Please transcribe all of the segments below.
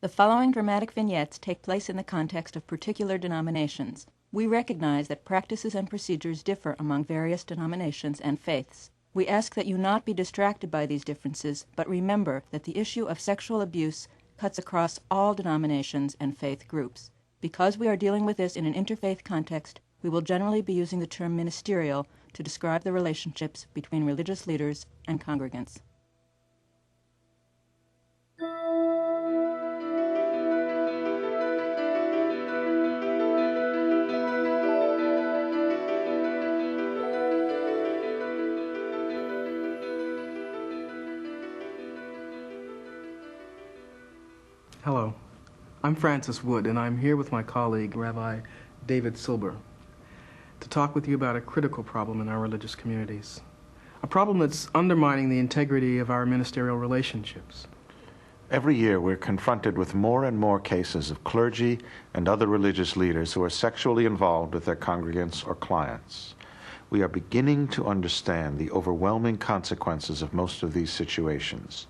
The following dramatic vignettes take place in the context of particular denominations. We recognize that practices and procedures differ among various denominations and faiths. We ask that you not be distracted by these differences, but remember that the issue of sexual abuse cuts across all denominations and faith groups. Because we are dealing with this in an interfaith context, we will generally be using the term ministerial to describe the relationships between religious leaders and congregants. Hello, I'm Francis Wood, and I'm here with my colleague, Rabbi David Silber, to talk with you about a critical problem in our religious communities, a problem that's undermining the integrity of our ministerial relationships. Every year we're confronted with more and more cases of clergy and other religious leaders who are sexually involved with their congregants or clients. We are beginning to understand the overwhelming consequences of most of these situations: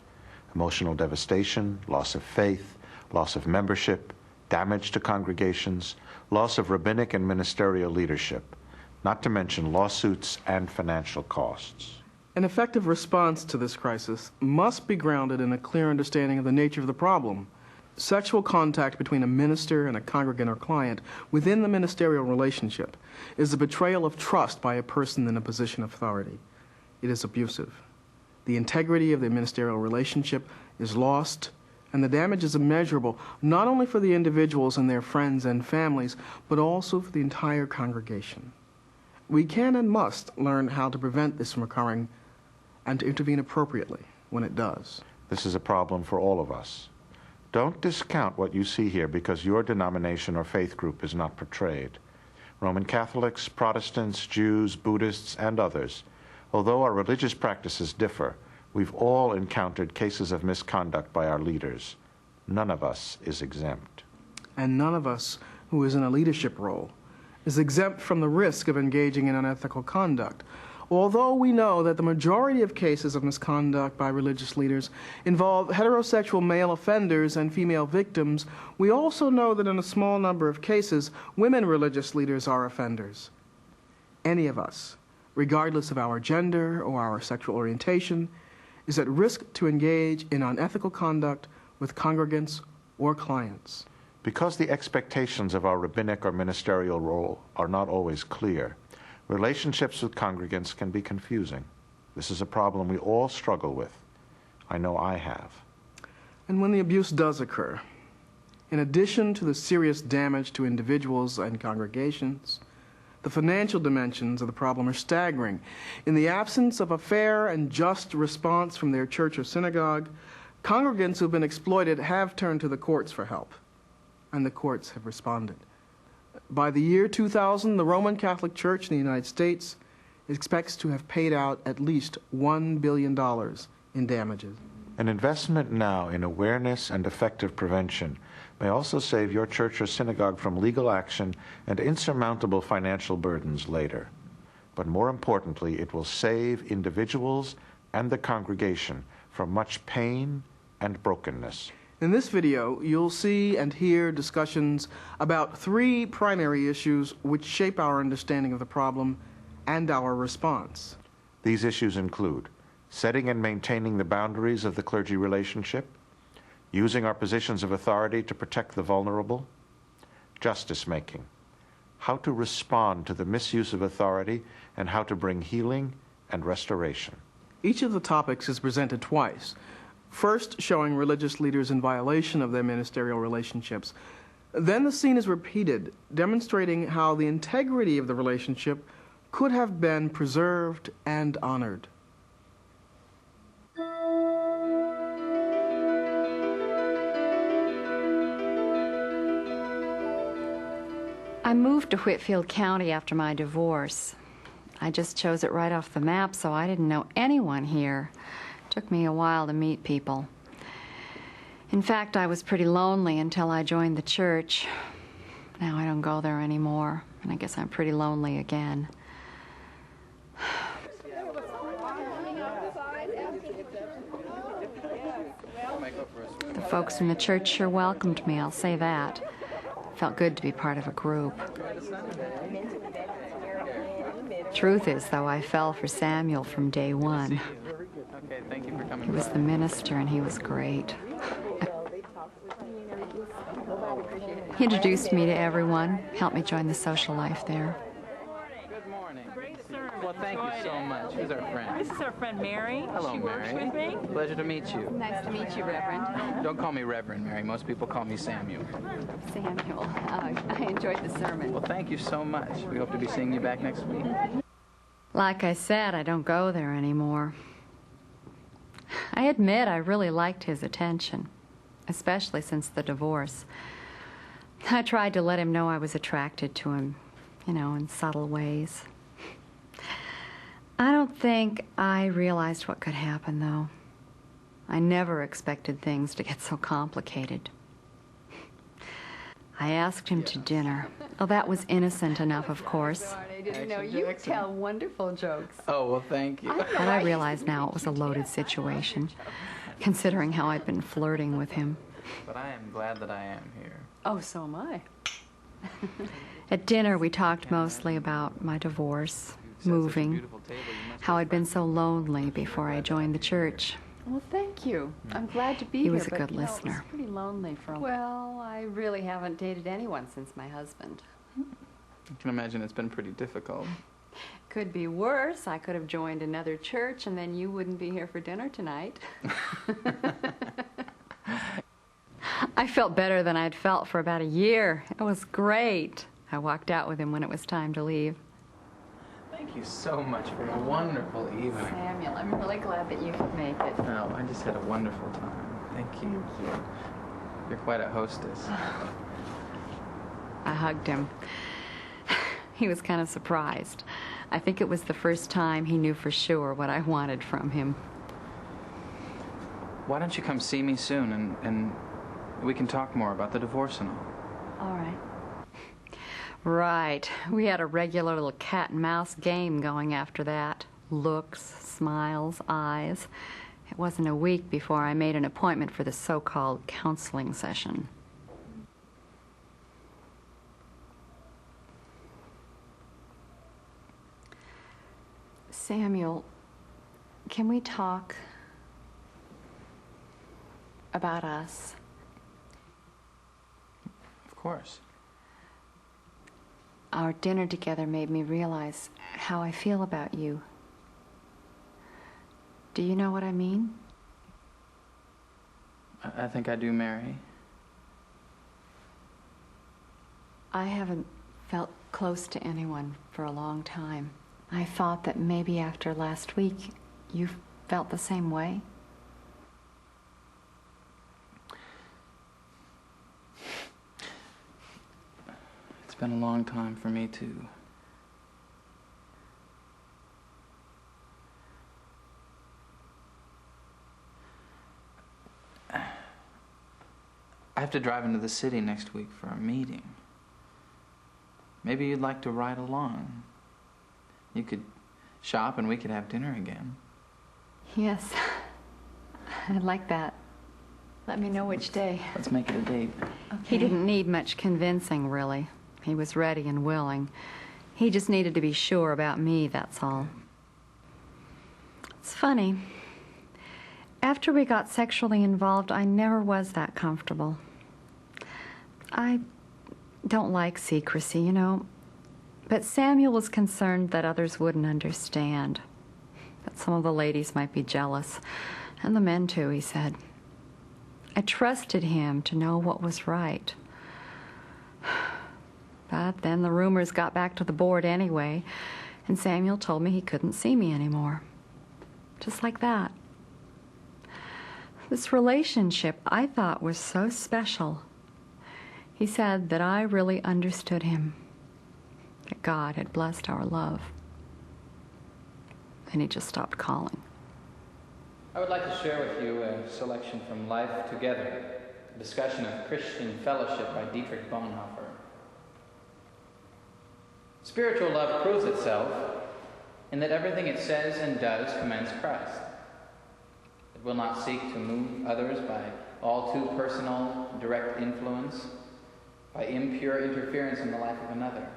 emotional devastation, loss of faith, loss of membership, damage to congregations, loss of rabbinic and ministerial leadership, not to mention lawsuits and financial costs. An effective response to this crisis must be grounded in a clear understanding of the nature of the problem. Sexual contact between a minister and a congregant or client within the ministerial relationship is a betrayal of trust by a person in a position of authority. It is abusive. The integrity of the ministerial relationship is lost, and the damage is immeasurable, not only for the individuals and their friends and families, but also for the entire congregation. We can and must learn how to prevent this from occurring and to intervene appropriately when it does. This is a problem for all of us. Don't discount what you see here because your denomination or faith group is not portrayed. Roman Catholics, Protestants, Jews, Buddhists, and others, although our religious practices differ, we've all encountered cases of misconduct by our leaders. None of us is exempt. And none of us who is in a leadership role is exempt from the risk of engaging in unethical conduct. Although we know that the majority of cases of misconduct by religious leaders involve heterosexual male offenders and female victims, we also know that in a small number of cases, women religious leaders are offenders. Any of us, regardless of our gender or our sexual orientation, is at risk to engage in unethical conduct with congregants or clients. Because the expectations of our rabbinic or ministerial role are not always clear, relationships with congregants can be confusing. This is a problem we all struggle with. I know I have. And when the abuse does occur, in addition to the serious damage to individuals and congregations, the financial dimensions of the problem are staggering. In the absence of a fair and just response from their church or synagogue, congregants who have been exploited have turned to the courts for help, and the courts have responded. By the year 2000, the Roman Catholic Church in the United States expects to have paid out at least $1 billion in damages. An investment now in awareness and effective prevention may also save your church or synagogue from legal action and insurmountable financial burdens later. But more importantly, it will save individuals and the congregation from much pain and brokenness. In this video, you'll see and hear discussions about three primary issues which shape our understanding of the problem and our response. These issues include setting and maintaining the boundaries of the clergy relationship, using our positions of authority to protect the vulnerable, justice making, how to respond to the misuse of authority, and how to bring healing and restoration. Each of the topics is presented twice. First, showing religious leaders in violation of their ministerial relationships. Then the scene is repeated, demonstrating how the integrity of the relationship could have been preserved and honored. I moved to Whitfield County after my divorce. I just chose it right off the map, so I didn't know anyone here. It took me a while to meet people. In fact, I was pretty lonely until I joined the church. Now I don't go there anymore, and I guess I'm pretty lonely again. The Folks in the church sure welcomed me, I'll say that. Felt good to be part of a group. Truth is, though, I fell for Samuel from day one. Okay, thank you for coming. He was the minister, and he was great. He introduced me to everyone, helped me join the social life there. Good morning. Great sermon. Well, thank you so much. Who's our friend? This is our friend Mary. Hello, she Mary. works with me. Pleasure to meet you. Nice to meet you, Reverend. Don't call me Reverend, Mary. Most people call me Samuel. Samuel. I enjoyed the sermon. Well, thank you so much. We hope to be seeing you back next week. Like I said, I don't go there anymore. I admit I really liked his attention, especially since the divorce. I tried to let him know I was attracted to him, in subtle ways. I don't think I realized what could happen, though. I never expected things to get so complicated. I asked him to dinner. Oh, that was innocent enough, of course. I didn't know you tell wonderful jokes. Oh, well, thank you. But I realize now it was a loaded situation, considering how I'd been flirting with him. But I am glad that I am here. Oh, so am I. At dinner, we talked mostly about my divorce, moving, how I'd been so lonely before I joined the church. Well, thank you. I'm glad to be He here. was a but, good It listener. was pretty lonely for a while. Well, I really haven't dated anyone since my husband. I can imagine it's been pretty difficult. Could be worse. I could have joined another church, and then you wouldn't be here for dinner tonight. I felt better than I'd felt for about a year. It was great. I walked out with him when it was time to leave. Thank you so much for a wonderful evening. Samuel, I'm really glad that you could make it. No, I just had a wonderful time. Thank you. You're quite a hostess. I hugged him. He was kind of surprised. I think it was the first time he knew for sure what I wanted from him. Why don't you come see me soon and we can talk more about the divorce and all. All right. Right. We had a regular little cat and mouse game going after that. Looks, smiles, eyes. It wasn't a week before I made an appointment for the so-called counseling session. Samuel, can we talk about us? Of course. Our dinner together made me realize how I feel about you. Do you know what I mean? I think I do, Mary. I haven't felt close to anyone for a long time. I thought that maybe after last week, you felt the same way. It's been a long time for me, too. I have to drive into the city next week for a meeting. Maybe you'd like to ride along. You could shop and we could have dinner again. Yes, I'd like that. Let me know which day. Let's make it a date. He didn't need much convincing, really. He was ready and willing. He just needed to be sure about me, that's all. It's funny. After we got sexually involved, I never was that comfortable. I don't like secrecy, you know. But Samuel was concerned that others wouldn't understand. That some of the ladies might be jealous. And the men, too, he said. I trusted him to know what was right. But then the rumors got back to the board anyway, and Samuel told me he couldn't see me anymore. Just like that. This relationship I thought was so special. He said that I really understood him, that God had blessed our love. And he just stopped calling. I would like to share with you a selection from Life Together, a discussion of Christian fellowship by Dietrich Bonhoeffer. Spiritual love proves itself in that everything it says and does commends Christ. It will not seek to move others by all too personal, direct influence, by impure interference in the life of another.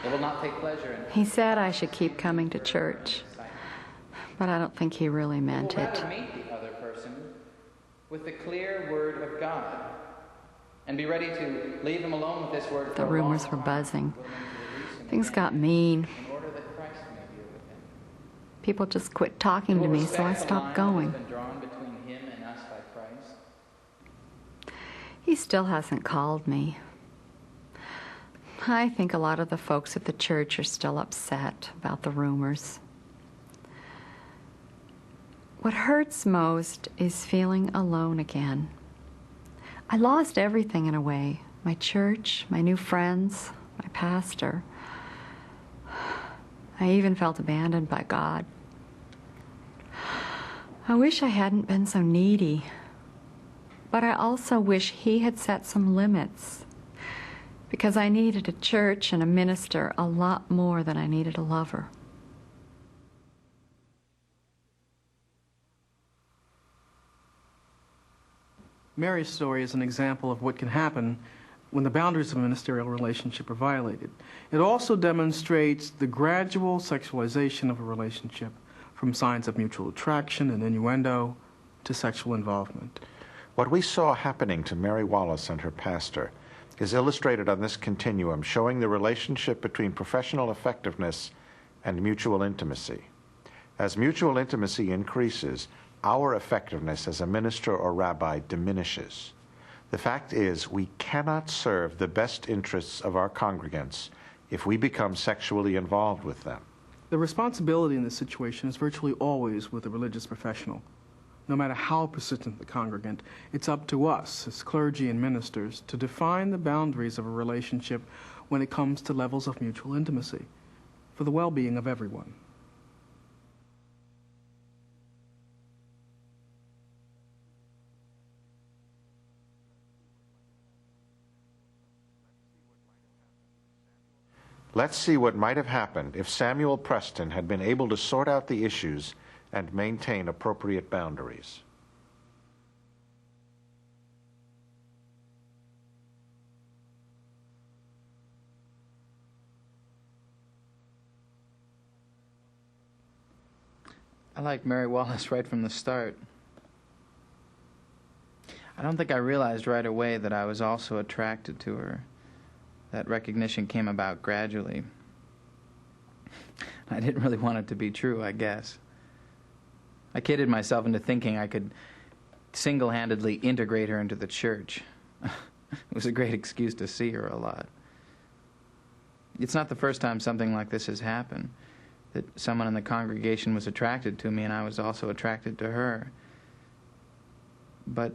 They will not take pleasure in... He said I should keep coming to church, but I don't think he really meant They will it. rather meet the other person with the clear word of God and be ready to leave him alone with this word for The a long rumors were time, buzzing. willing to release him Things again got mean. in order that Christ may be with him. People just quit talking to me, so I stopped going. Been drawn between him and us by Christ. He still hasn't called me. I think a lot of the folks at the church are still upset about the rumors. What hurts most is feeling alone again. I lost everything in a way. My church, my new friends, my pastor. I even felt abandoned by God. I wish I hadn't been so needy. But I also wish he had set some limits, because I needed a church and a minister a lot more than I needed a lover. Mary's story is an example of what can happen when the boundaries of a ministerial relationship are violated. It also demonstrates the gradual sexualization of a relationship, from signs of mutual attraction and innuendo to sexual involvement. What we saw happening to Mary Wallace and her pastor is illustrated on this continuum, showing the relationship between professional effectiveness and mutual intimacy. As mutual intimacy increases, our effectiveness as a minister or rabbi diminishes. The fact is, we cannot serve the best interests of our congregants if we become sexually involved with them. The responsibility in this situation is virtually always with the religious professional. No matter how persistent the congregant, it's up to us as clergy and ministers to define the boundaries of a relationship when it comes to levels of mutual intimacy for the well-being of everyone. Let's see what might have happened if Samuel Preston had been able to sort out the issues and maintain appropriate boundaries. I liked Mary Wallace right from the start. I don't think I realized right away that I was also attracted to her. That recognition came about gradually. I didn't really want it to be true, I guess. I kidded myself into thinking I could single-handedly integrate her into the church. It was a great excuse to see her a lot. It's not the first time something like this has happened, that someone in the congregation was attracted to me and I was also attracted to her. But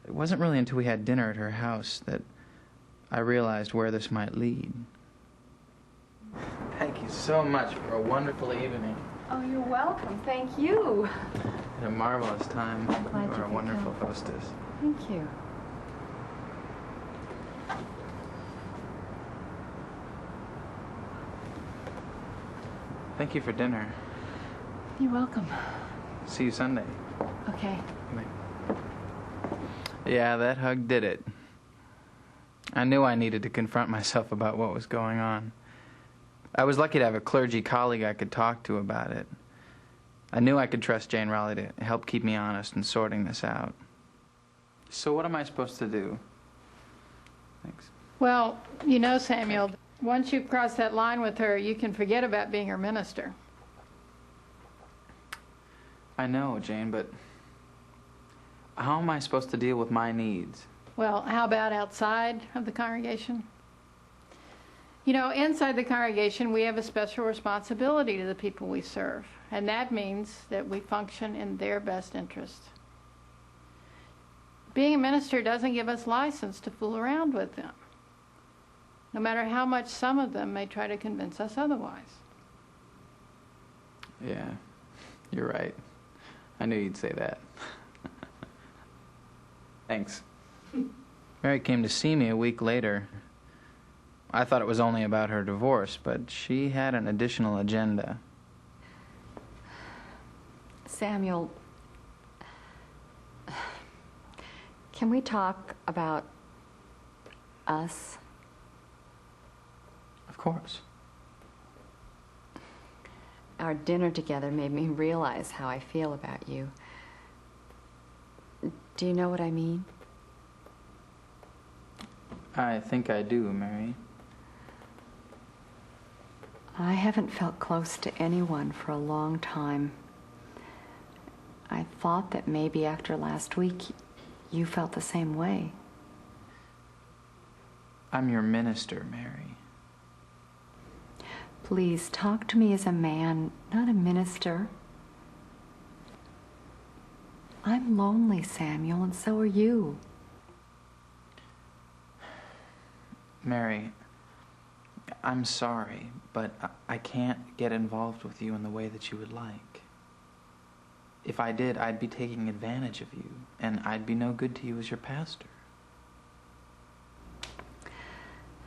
it wasn't really until we had dinner at her house that I realized where this might lead. Thank you so much for a wonderful evening. Oh, you're welcome. Thank you. Had a marvelous time. glad You you are a could wonderful come. hostess. Thank you. Thank you for dinner. You're welcome. See you Sunday. Okay. Yeah, that hug did it. I knew I needed to confront myself about what was going on. I was lucky to have a clergy colleague I could talk to about it. I knew I could trust Jane Raleigh to help keep me honest in sorting this out. So what am I supposed to do? Thanks. Well, you know, Samuel, once you cross that line with her, you can forget about being her minister. I know, Jane, but how am I supposed to deal with my needs? Well, how about outside of the congregation? You know, inside the congregation, we have a special responsibility to the people we serve, and that means that we function in their best interest. Being a minister doesn't give us license to fool around with them, no matter how much some of them may try to convince us otherwise. Yeah, you're right. I knew you'd say that. Thanks. Mary came to see me a week later. I thought it was only about her divorce, but she had an additional agenda. Samuel, Can we talk about us? Of course. Our dinner together made me realize how I feel about you. Do you know what I mean? I think I do, Mary. I haven't felt close to anyone for a long time. I thought that maybe after last week, you felt the same way. I'm your minister, Mary. Please, talk to me as a man, not a minister. I'm lonely, Samuel, and so are you. Mary, I'm sorry, but I can't get involved with you in the way that you would like. If I did, I'd be taking advantage of you, and I'd be no good to you as your pastor.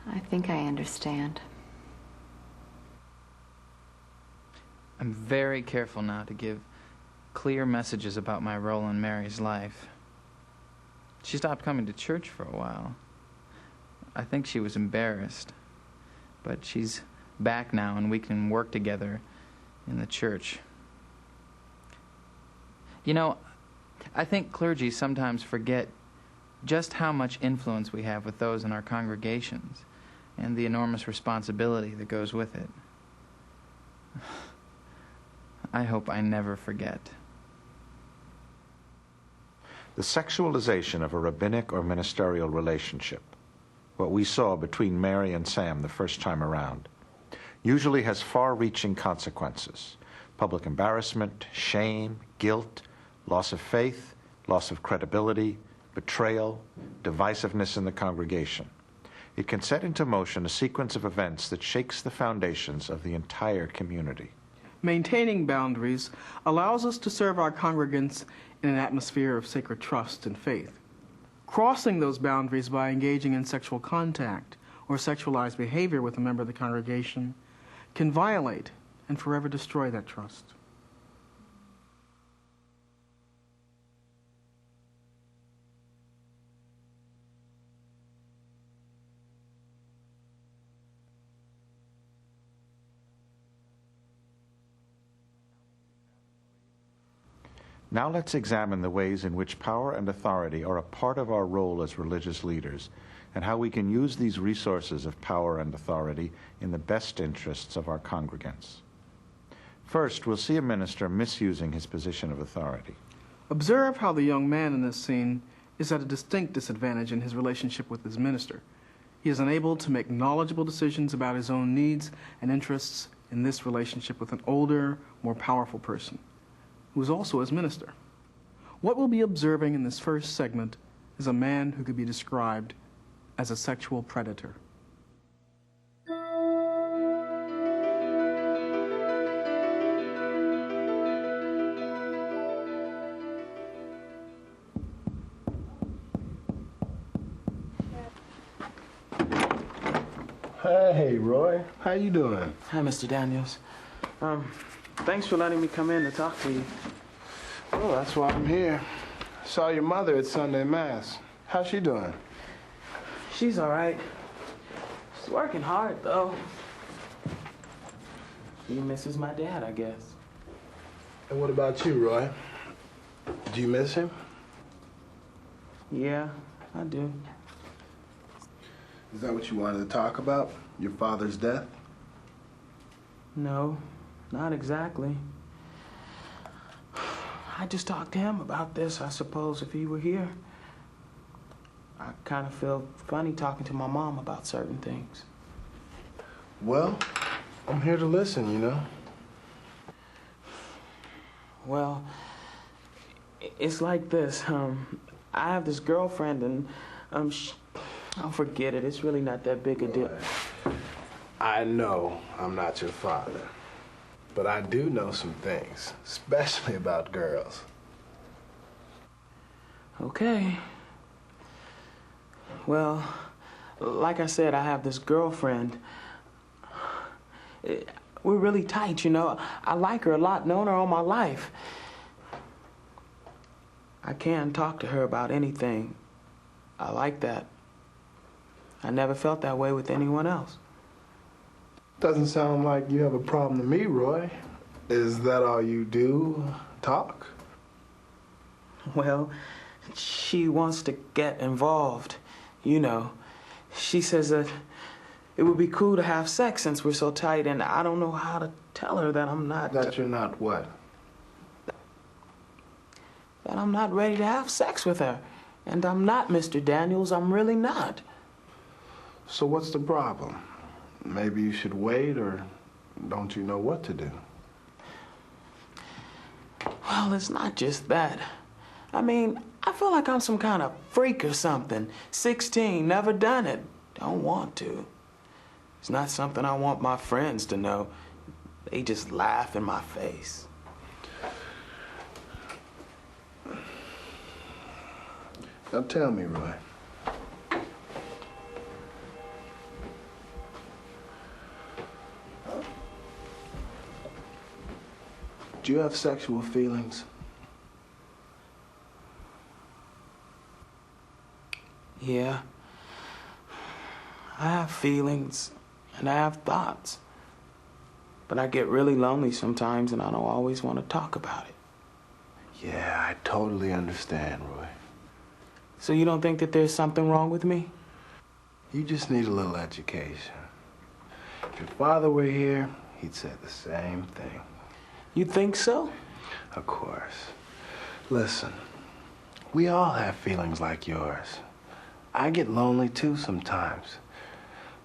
I think I understand. I'm very careful now to give clear messages about my role in Mary's life. She stopped coming to church for a while. I think she was embarrassed, but she's back now and we can work together in the church. You know, I think clergy sometimes forget just how much influence we have with those in our congregations and the enormous responsibility that goes with it. I hope I never forget. The sexualization of a rabbinic or ministerial relationship, what we saw between Mary and Sam the first time around, usually has far-reaching consequences: public embarrassment, shame, guilt, loss of faith, loss of credibility, betrayal, divisiveness in the congregation. It can set into motion a sequence of events that shakes the foundations of the entire community. Maintaining boundaries allows us to serve our congregants in an atmosphere of sacred trust and faith. Crossing those boundaries by engaging in sexual contact or sexualized behavior with a member of the congregation can violate and forever destroy that trust. Now let's examine the ways in which power and authority are a part of our role as religious leaders, and how we can use these resources of power and authority in the best interests of our congregants. First, we'll see a minister misusing his position of authority. Observe how the young man in this scene is at a distinct disadvantage in his relationship with his minister. He is unable to make knowledgeable decisions about his own needs and interests in this relationship with an older, more powerful person, who is also his minister. What we'll be observing in this first segment is a man who could be described as a sexual predator. Hey, Roy. How you doing? Hi, Mr. Daniels. Thanks for letting me come in to talk to you. Oh, that's why I'm here. Saw your mother at Sunday Mass. How's she doing? She's all right. She's working hard, though. She misses my dad, I guess. And what about you, Roy? Do you miss him? Yeah, I do. Is that what you wanted to talk about? Your father's death? No, not exactly. I just talked to him about this, I suppose, if he were here. I kind of feel funny talking to my mom about certain things. Well, I'm here to listen, you know. Well, it's like this. I have this girlfriend, and I'll forget it. It's really not that big a deal. I know I'm not your father, but I do know some things, especially about girls. Okay. Well, like I said, I have this girlfriend. We're really tight, you know. I like her a lot, known her all my life. I can talk to her about anything, I like that. I never felt that way with anyone else. Doesn't sound like you have a problem to me, Roy. Is that all you do? Talk? Well, she wants to get involved. You know, she says that it would be cool to have sex since we're so tight, and I don't know how to tell her that I'm not... That you're not what? That I'm not ready to have sex with her. And I'm not, Mr. Daniels. I'm really not. So what's the problem? Maybe you should wait, or don't you know what to do? Well, it's not just that. I mean, I feel like I'm some kind of freak or something. 16, never done it. Don't want to. It's not something I want my friends to know. They just laugh in my face. Now tell me, Roy. Do you have sexual feelings? Yeah. I have feelings and I have thoughts. But I get really lonely sometimes and I don't always want to talk about it. Yeah, I totally understand, Roy. So you don't think that there's something wrong with me? You just need a little education. If your father were here, he'd say the same thing. You think so? Of course. Listen, we all have feelings like yours. I get lonely too sometimes.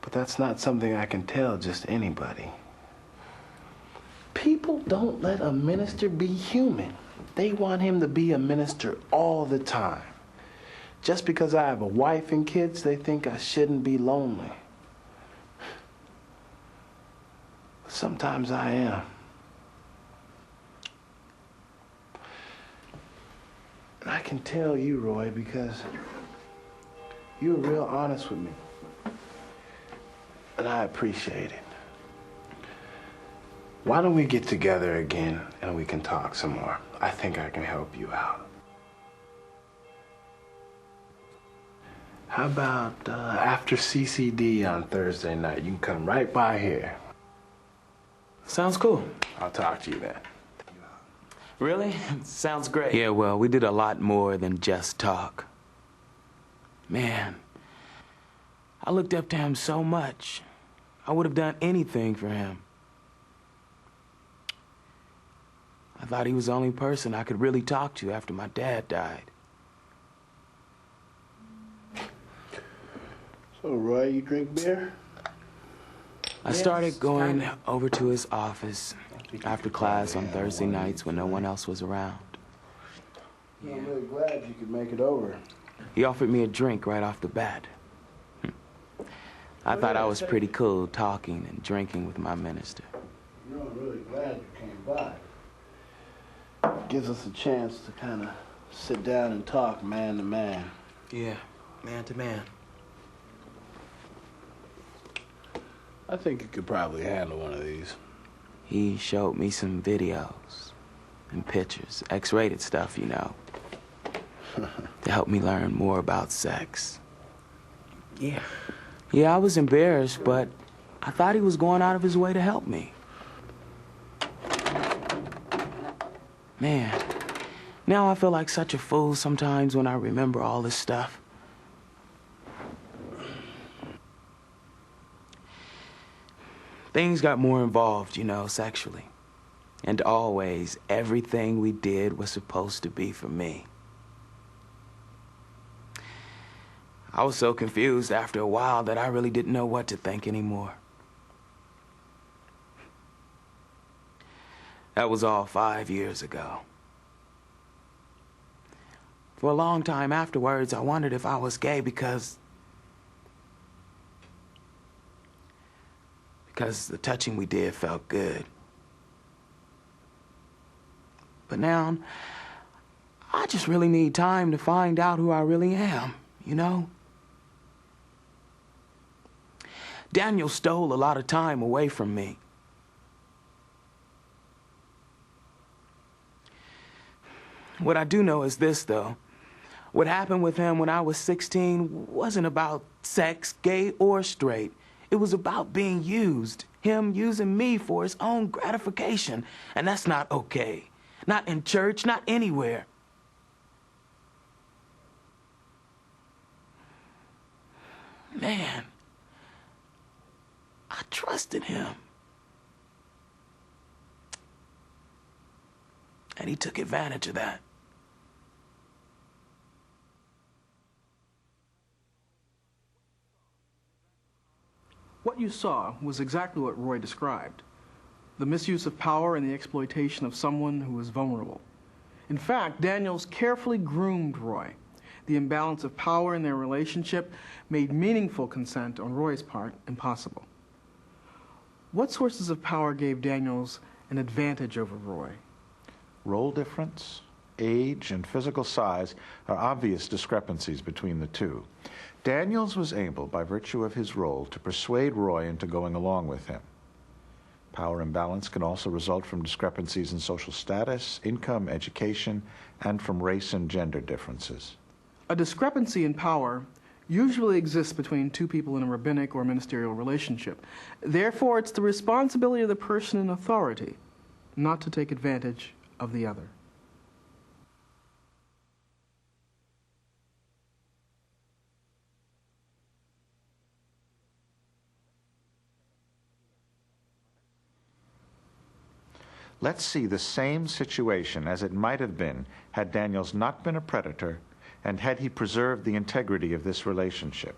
But that's not something I can tell just anybody. People don't let a minister be human. They want him to be a minister all the time. Just because I have a wife and kids, they think I shouldn't be lonely. But sometimes I am. And I can tell you, Roy, because you were real honest with me. And I appreciate it. Why don't we get together again and we can talk some more? I think I can help you out. How about after CCD on Thursday night? You can come right by here. Sounds cool. I'll talk to you then. Really? Sounds great. Yeah, well, we did a lot more than just talk. Man, I looked up to him so much. I would have done anything for him. I thought he was the only person I could really talk to after my dad died. So, Roy, you drink beer? I started going over to his office after class on Thursday nights when no one else was around. I'm really glad you could make it over. He offered me a drink right off the bat. I thought I was pretty cool talking and drinking with my minister. You know, I'm really glad you came by. It gives us a chance to kind of sit down and talk man to man. Yeah, man to man. I think you could probably handle one of these. He showed me some videos and pictures, X-rated stuff, you know, to help me learn more about sex. Yeah. Yeah, I was embarrassed, but I thought he was going out of his way to help me. Man, now I feel like such a fool sometimes when I remember all this stuff. Things got more involved, you know, sexually. And always, everything we did was supposed to be for me. I was so confused after a while that I really didn't know what to think anymore. That was all 5 years ago. For a long time afterwards, I wondered if I was gay because the touching we did felt good. But now, I just really need time to find out who I really am, you know? Daniel stole a lot of time away from me. What I do know is this, though. What happened with him when I was 16 wasn't about sex, gay or straight. It was about being used. Him using me for his own gratification. And that's not okay. Not in church, not anywhere. Man, I trusted him. And he took advantage of that. What you saw was exactly what Roy described: the misuse of power and the exploitation of someone who was vulnerable. In fact, Daniels carefully groomed Roy. The imbalance of power in their relationship made meaningful consent on Roy's part impossible. What sources of power gave Daniels an advantage over Roy? Role difference, age, and physical size are obvious discrepancies between the two. Daniels was able, by virtue of his role, to persuade Roy into going along with him. Power imbalance can also result from discrepancies in social status, income, education, and from race and gender differences. A discrepancy in power usually exists between two people in a rabbinic or ministerial relationship. Therefore, it's the responsibility of the person in authority not to take advantage of the other. Let's see the same situation as it might have been had Daniels not been a predator and had he preserved the integrity of this relationship.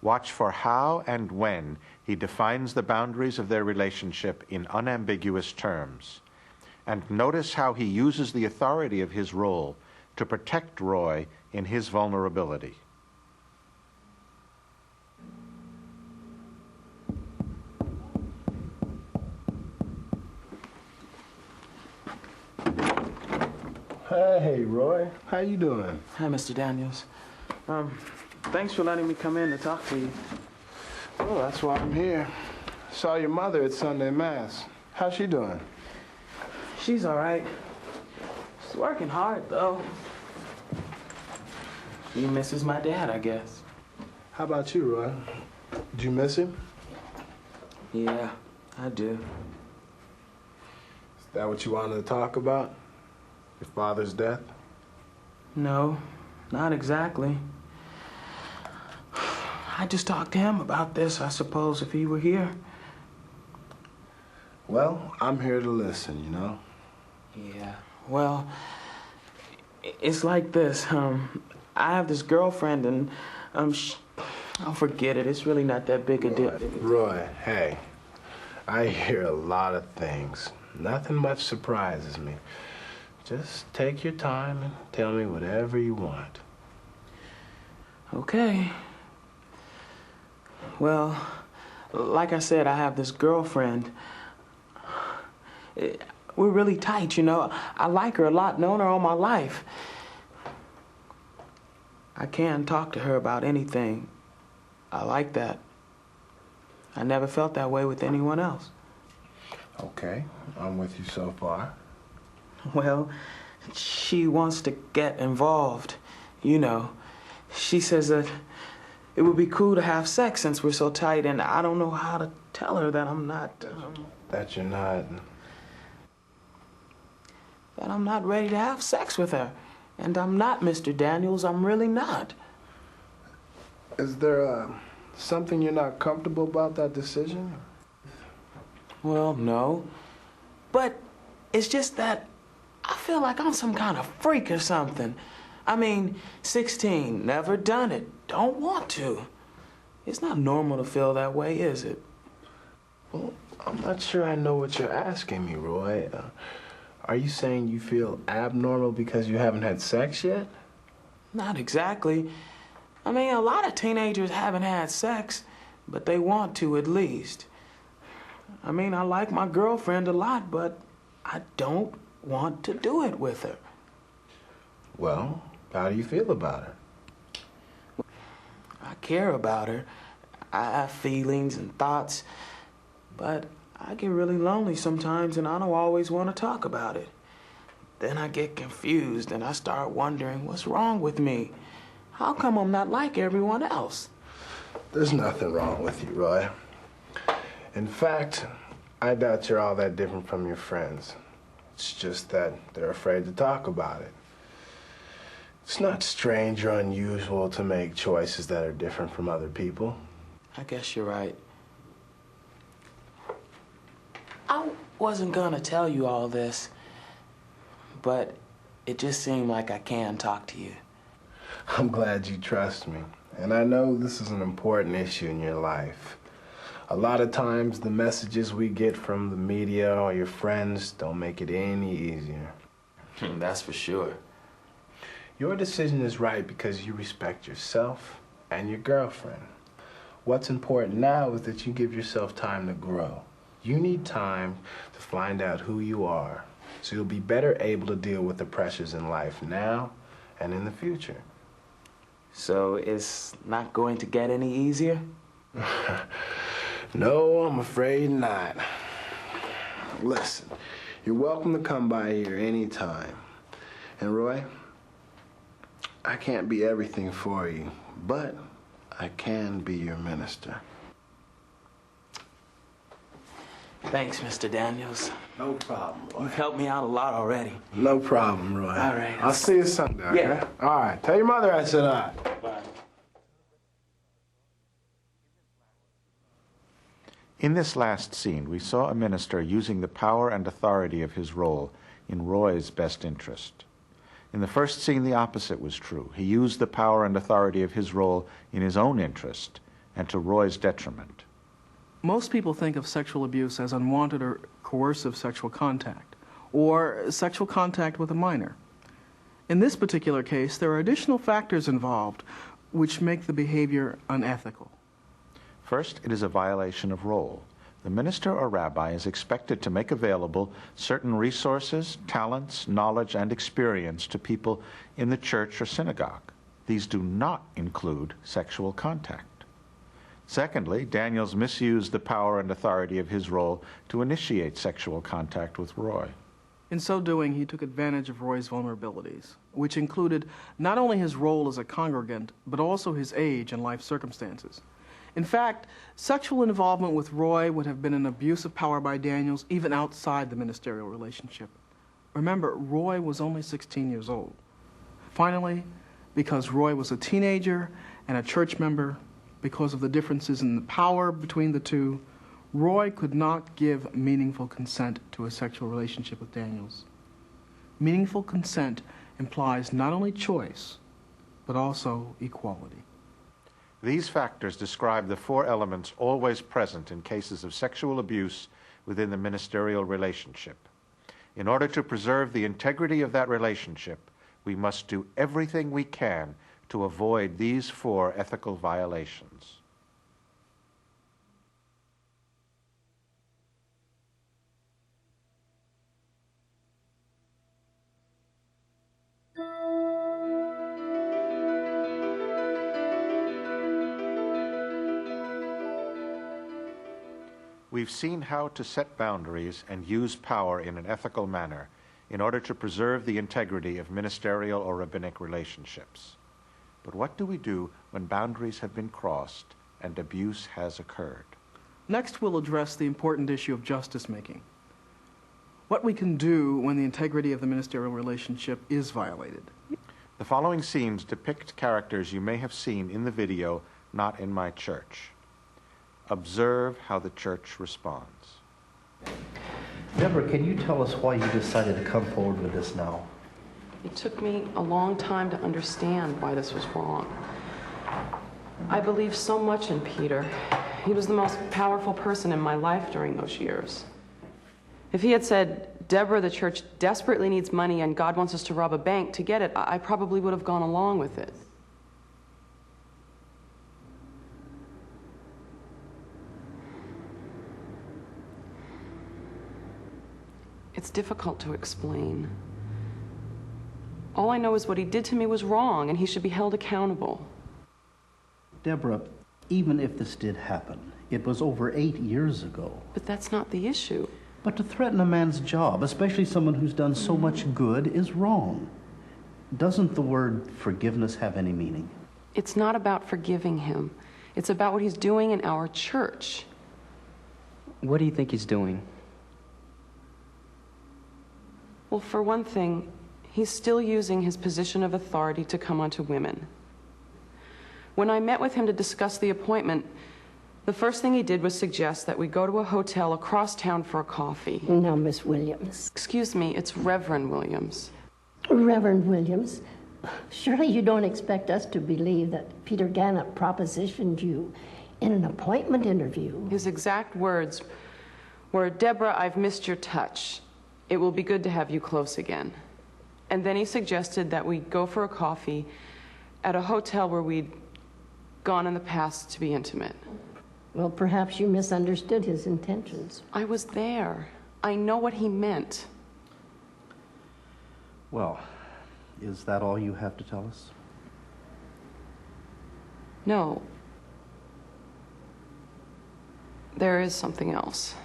Watch for how and when he defines the boundaries of their relationship in unambiguous terms. And notice how he uses the authority of his role to protect Roy in his vulnerability. Hey, Roy. How you doing? Hi, Mr. Daniels. Thanks for letting me come in to talk to you. Well, that's why I'm here. Saw your mother at Sunday Mass. How's she doing? She's all right. She's working hard, though. She misses my dad, I guess. How about you, Roy? Did you miss him? Yeah, I do. Is that what you wanted to talk about? Your father's death? No, not exactly. I just talked to him about this, I suppose, if he were here. Well, I'm here to listen, you know? Yeah, well, it's like this. I have this girlfriend, and I'll forget it. It's really not that big a deal. Roy, hey, I hear a lot of things. Nothing much surprises me. Just take your time and tell me whatever you want. Okay. Well, like I said, I have this girlfriend. We're really tight, you know. I like her a lot, known her all my life. I can talk to her about anything. I like that. I never felt that way with anyone else. Okay, I'm with you so far. Well, she wants to get involved, you know. She says that it would be cool to have sex since we're so tight, and I don't know how to tell her that I'm not... That you're not... That I'm not ready to have sex with her. And I'm not, Mr. Daniels, I'm really not. Is there something you're not comfortable about that decision? Well, no. But it's just that I feel like I'm some kind of freak or something. I mean, 16, never done it, don't want to. It's not normal to feel that way, is it? Well, I'm not sure I know what you're asking me, Roy. Are you saying you feel abnormal because you haven't had sex yet? Not exactly. I mean, a lot of teenagers haven't had sex, but they want to at least. I mean, I like my girlfriend a lot, but I don't want to do it with her. Well, how do you feel about her? I care about her. I have feelings and thoughts, but I get really lonely sometimes and I don't always want to talk about it. Then I get confused and I start wondering what's wrong with me. How come I'm not like everyone else? There's nothing wrong with you, Roy. In fact, I doubt you're all that different from your friends. It's just that they're afraid to talk about it. It's not strange or unusual to make choices that are different from other people. I guess you're right. I wasn't gonna tell you all this, but it just seemed like I can talk to you. I'm glad you trust me. And I know this is an important issue in your life. A lot of times the messages we get from the media or your friends don't make it any easier. That's for sure. Your decision is right because you respect yourself and your girlfriend. What's important now is that you give yourself time to grow. You need time to find out who you are, so you'll be better able to deal with the pressures in life now and in the future. So it's not going to get any easier? No, I'm afraid not. Listen, you're welcome to come by here anytime. And Roy, I can't be everything for you, but I can be your minister. Thanks, Mr. Daniels. No problem, Roy. You've helped me out a lot already. No problem, Roy. All right. I'll see you Sunday, okay? Yeah. All right. Tell your mother I said hi. Bye. In this last scene, we saw a minister using the power and authority of his role in Roy's best interest. In the first scene, the opposite was true. He used the power and authority of his role in his own interest and to Roy's detriment. Most people think of sexual abuse as unwanted or coercive sexual contact, or sexual contact with a minor. In this particular case, there are additional factors involved which make the behavior unethical. First, it is a violation of role. The minister or rabbi is expected to make available certain resources, talents, knowledge, and experience to people in the church or synagogue. These do not include sexual contact. Secondly, Daniels misused the power and authority of his role to initiate sexual contact with Roy. In so doing, he took advantage of Roy's vulnerabilities, which included not only his role as a congregant, but also his age and life circumstances. In fact, sexual involvement with Roy would have been an abuse of power by Daniels even outside the ministerial relationship. Remember, Roy was only 16 years old. Finally, because Roy was a teenager and a church member, because of the differences in the power between the two, Roy could not give meaningful consent to a sexual relationship with Daniels. Meaningful consent implies not only choice, but also equality. These factors describe the four elements always present in cases of sexual abuse within the ministerial relationship. In order to preserve the integrity of that relationship, we must do everything we can to avoid these four ethical violations. We've seen how to set boundaries and use power in an ethical manner in order to preserve the integrity of ministerial or rabbinic relationships. But what do we do when boundaries have been crossed and abuse has occurred? Next, we'll address the important issue of justice-making. What we can do when the integrity of the ministerial relationship is violated. The following scenes depict characters you may have seen in the video, Not in My Church. Observe how the church responds. Deborah, can you tell us why you decided to come forward with this now? It took me a long time to understand why this was wrong. I believed so much in Peter. He was the most powerful person in my life during those years. If he had said, Deborah, the church desperately needs money and God wants us to rob a bank to get it, I probably would have gone along with it. It's difficult to explain. All I know is what he did to me was wrong, and he should be held accountable. Deborah, even if this did happen, it was over 8 years ago. But that's not the issue. But to threaten a man's job, especially someone who's done so much good, is wrong. Doesn't the word forgiveness have any meaning? It's not about forgiving him. It's about what he's doing in our church. What do you think he's doing? Well, for one thing, he's still using his position of authority to come onto women. When I met with him to discuss the appointment, the first thing he did was suggest that we go to a hotel across town for a coffee. Now, Miss Williams. Excuse me, it's Reverend Williams. Reverend Williams, surely you don't expect us to believe that Peter Gannett propositioned you in an appointment interview. His exact words were, "Deborah, I've missed your touch. It will be good to have you close again." And then he suggested that we go for a coffee at a hotel where we'd gone in the past to be intimate. Well, perhaps you misunderstood his intentions. I was there. I know what he meant. Well, is that all you have to tell us? No. There is something else.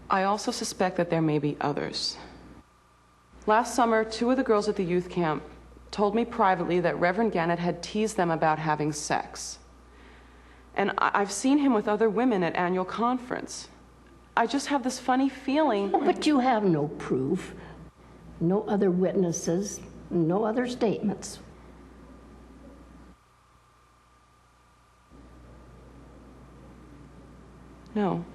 I also suspect that there may be others. Last summer, 2 of the girls at the youth camp told me privately that Reverend Gannett had teased them about having sex. And I've seen him with other women at annual conference. I just have this funny feeling. Oh, but you have no proof. No other witnesses, no other statements. No.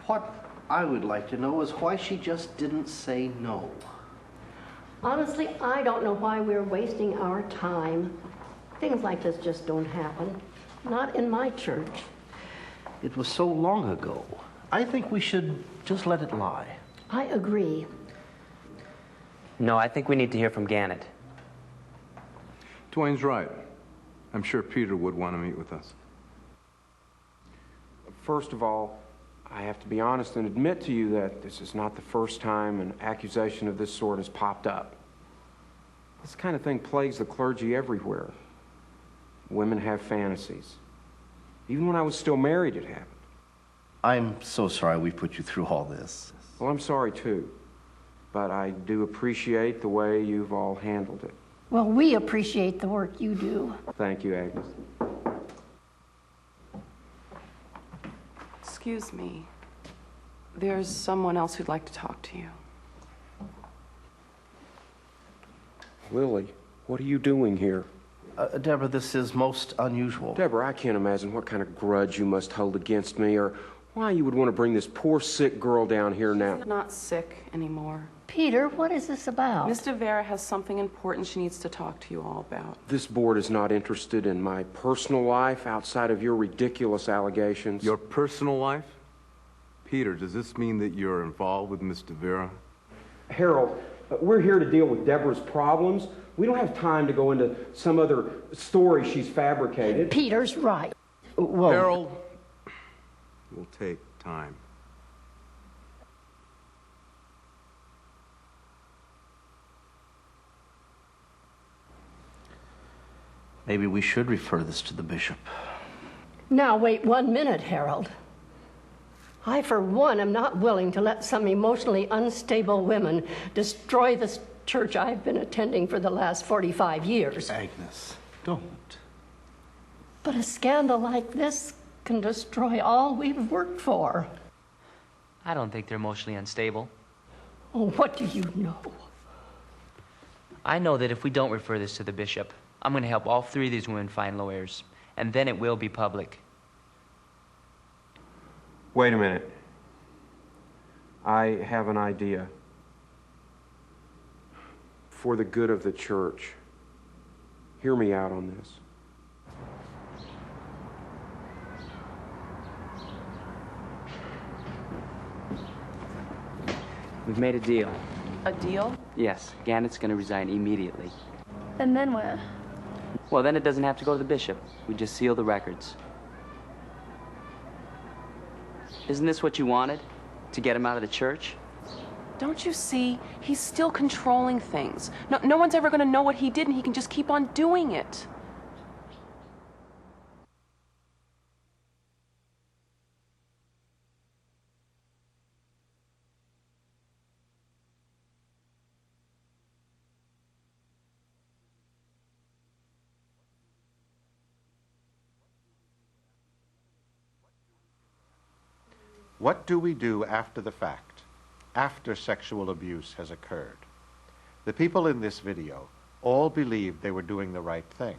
What I would like to know is why she just didn't say no. Honestly, I don't know why we're wasting our time. Things like this just don't happen. Not in my church. It was so long ago. I think we should just let it lie. I agree. No, I think we need to hear from Gannett. Dwayne's right. I'm sure Peter would want to meet with us. First of all, I have to be honest and admit to you that this is not the first time an accusation of this sort has popped up. This kind of thing plagues the clergy everywhere. Women have fantasies. Even when I was still married, it happened. I'm so sorry we put you through all this. Well, I'm sorry too, but I do appreciate the way you've all handled it. Well, we appreciate the work you do. Thank you, Agnes. Excuse me. There's someone else who'd like to talk to you. Lily, what are you doing here? Deborah, this is most unusual. Deborah, I can't imagine what kind of grudge you must hold against me, or why you would want to bring this poor sick girl down here now. She's not sick anymore. Peter, what is this about? Miss Vera has something important she needs to talk to you all about. This board is not interested in my personal life outside of your ridiculous allegations. Your personal life? Peter, does this mean that you're involved with Miss Vera? Harold, we're here to deal with Deborah's problems. We don't have time to go into some other story she's fabricated. Peter's right. Well, Harold, it will take time. Maybe we should refer this to the bishop. Now, wait 1 minute, Harold. I, for one, am not willing to let some emotionally unstable women destroy this church I've been attending for the last 45 years. Agnes, don't. But a scandal like this can destroy all we've worked for. I don't think they're emotionally unstable. Oh, what do you know? I know that if we don't refer this to the bishop, I'm going to help all 3 of these women find lawyers, and then it will be public. Wait a minute. I have an idea. For the good of the church, hear me out on this. We've made a deal. A deal? Yes, Gannett's going to resign immediately. And then what? Well, then it doesn't have to go to the bishop. We just seal the records. Isn't this what you wanted? To get him out of the church? Don't you see? He's still controlling things. No one's ever going to know what he did, and he can just keep on doing it. What do we do after the fact, after sexual abuse has occurred? The people in this video all believed they were doing the right thing.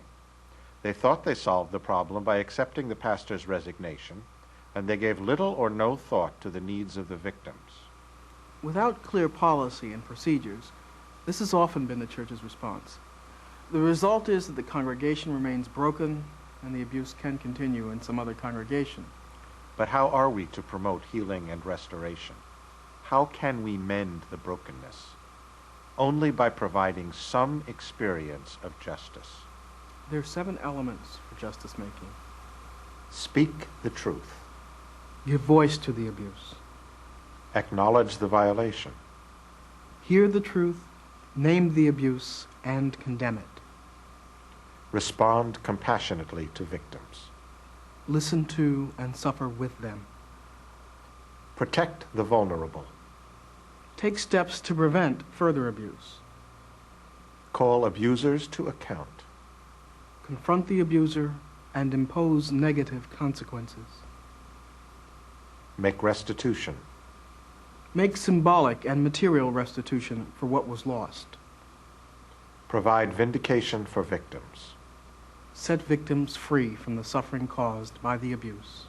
They thought they solved the problem by accepting the pastor's resignation, and they gave little or no thought to the needs of the victims. Without clear policy and procedures, this has often been the church's response. The result is that the congregation remains broken and the abuse can continue in some other congregation. But how are we to promote healing and restoration? How can we mend the brokenness? Only by providing some experience of justice. There are 7 elements for justice making. Speak the truth. Give voice to the abuse. Acknowledge the violation. Hear the truth, name the abuse, and condemn it. Respond compassionately to victims. Listen to and suffer with them. Protect the vulnerable. Take steps to prevent further abuse. Call abusers to account. Confront the abuser and impose negative consequences. Make restitution. Make symbolic and material restitution for what was lost. Provide vindication for victims. Set victims free from the suffering caused by the abuse.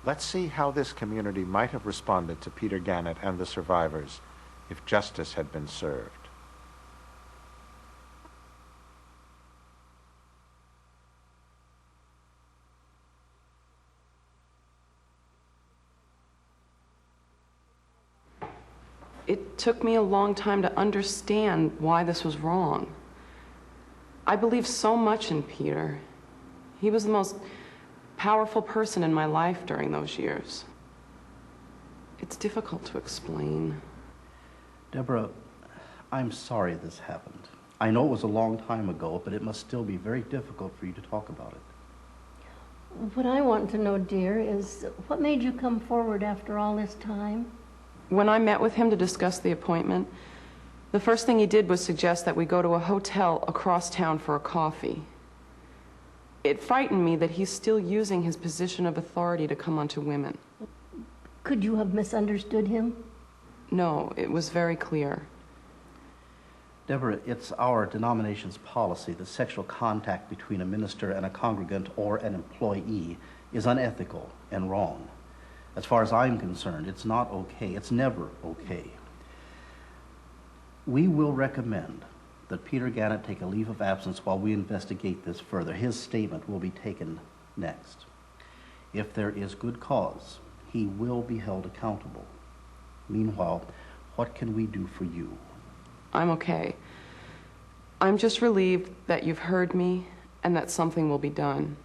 Let's see how this community might have responded to Peter Gannett and the survivors if justice had been served. It took me a long time to understand why this was wrong. I believed so much in Peter. He was the most powerful person in my life during those years. It's difficult to explain. Deborah, I'm sorry this happened. I know it was a long time ago, but it must still be very difficult for you to talk about it. What I want to know, dear, is what made you come forward after all this time? When I met with him to discuss the appointment, the first thing he did was suggest that we go to a hotel across town for a coffee. It frightened me that he's still using his position of authority to come onto women. Could you have misunderstood him? No, it was very clear. Deborah, it's our denomination's policy that sexual contact between a minister and a congregant or an employee is unethical and wrong. As far as I'm concerned, it's not okay. It's never okay. We will recommend that Peter Gannett take a leave of absence while we investigate this further. His statement will be taken next. If there is good cause, he will be held accountable. Meanwhile, what can we do for you? I'm okay. I'm just relieved that you've heard me and that something will be done.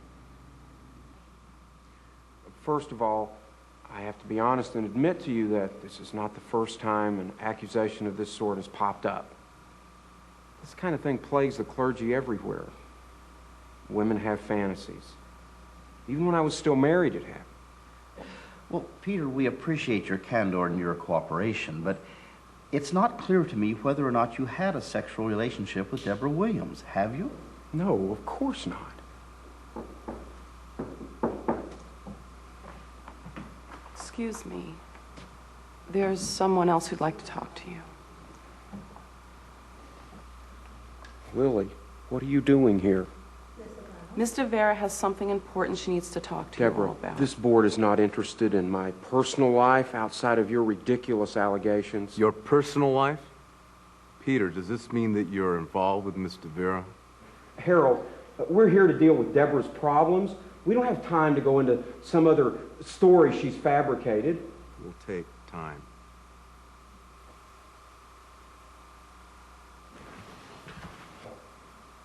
First of all, I have to be honest and admit to you that this is not the first time an accusation of this sort has popped up. This kind of thing plagues the clergy everywhere. Women have fantasies. Even when I was still married, it happened. Well, Peter, we appreciate your candor and your cooperation, but it's not clear to me whether or not you had a sexual relationship with Deborah Williams. Have you? No, of course not. Excuse me. There's someone else who'd like to talk to you. Lily, what are you doing here? Miss DeVera has something important she needs to talk to you all Deborah, about. this board is not interested in my personal life outside of your ridiculous allegations. Your personal life? Peter, does this mean that you're involved with Miss DeVera? Harold, we're here to deal with Deborah's problems. We don't have time to go into some other story she's fabricated. We'll take time.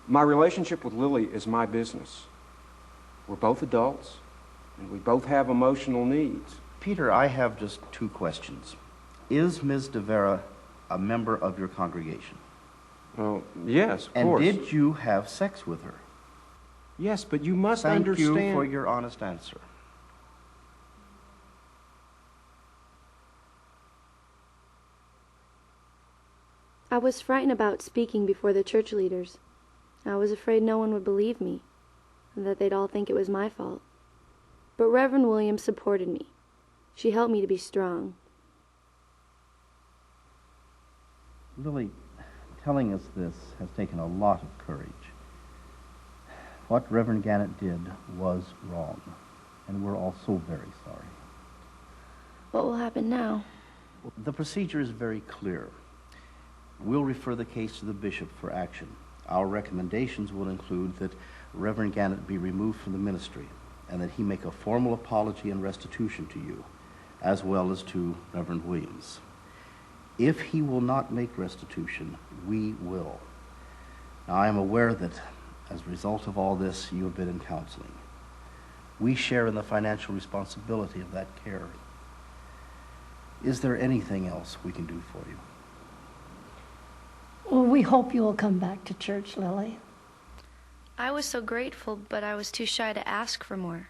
My relationship with Lily is my business. We're both adults, and we both have emotional needs. Peter, I have just 2 questions. Is Ms. DeVera a member of your congregation? Well, yes, of course. And did you have sex with her? Yes, but you must Thank understand... you for your honest answer. I was frightened about speaking before the church leaders. I was afraid no one would believe me, and that they'd all think it was my fault. But Reverend Williams supported me. She helped me to be strong. Lily, telling us this has taken a lot of courage. What Reverend Gannett did was wrong, and we're all so very sorry. What will happen now? The procedure is very clear. We'll refer the case to the bishop for action. Our recommendations will include that Reverend Gannett be removed from the ministry and that he make a formal apology and restitution to you, as well as to Reverend Williams. If he will not make restitution, we will. Now, I am aware that as a result of all this, you have been in counseling. We share in the financial responsibility of that care. Is there anything else we can do for you? Well, we hope you will come back to church, Lily. I was so grateful, but I was too shy to ask for more.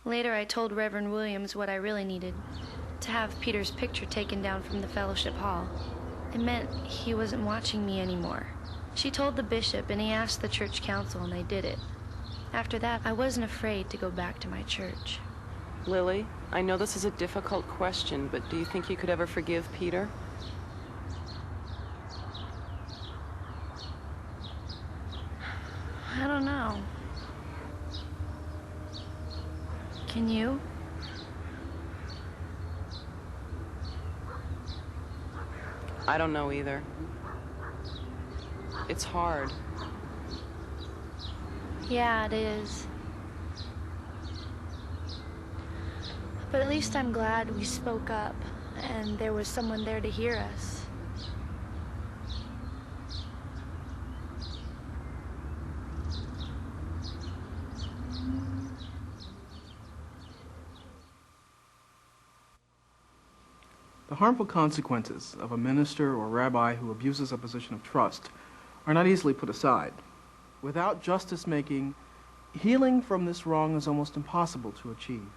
Later, I told Reverend Williams what I really needed, to have Peter's picture taken down from the fellowship hall. It meant he wasn't watching me anymore. She told the bishop, and he asked the church council, and they did it. After that, I wasn't afraid to go back to my church. Lily, I know this is a difficult question, but do you think you could ever forgive Peter? I don't know. Can you? I don't know either. It's hard. Yeah, it is. But at least I'm glad we spoke up, and there was someone there to hear us. The harmful consequences of a minister or rabbi who abuses a position of trust are not easily put aside. Without justice-making, healing from this wrong is almost impossible to achieve.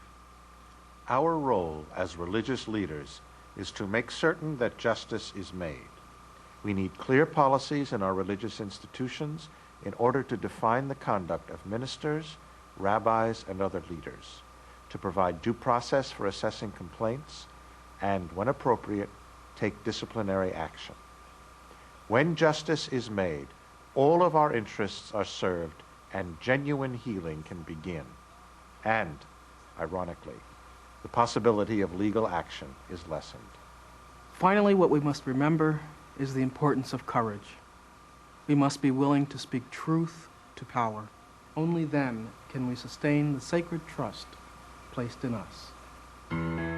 Our role as religious leaders is to make certain that justice is made. We need clear policies in our religious institutions in order to define the conduct of ministers, rabbis, and other leaders, to provide due process for assessing complaints, and, when appropriate, take disciplinary action. When justice is made, all of our interests are served and genuine healing can begin. And, ironically, the possibility of legal action is lessened. Finally, what we must remember is the importance of courage. We must be willing to speak truth to power. Only then can we sustain the sacred trust placed in us.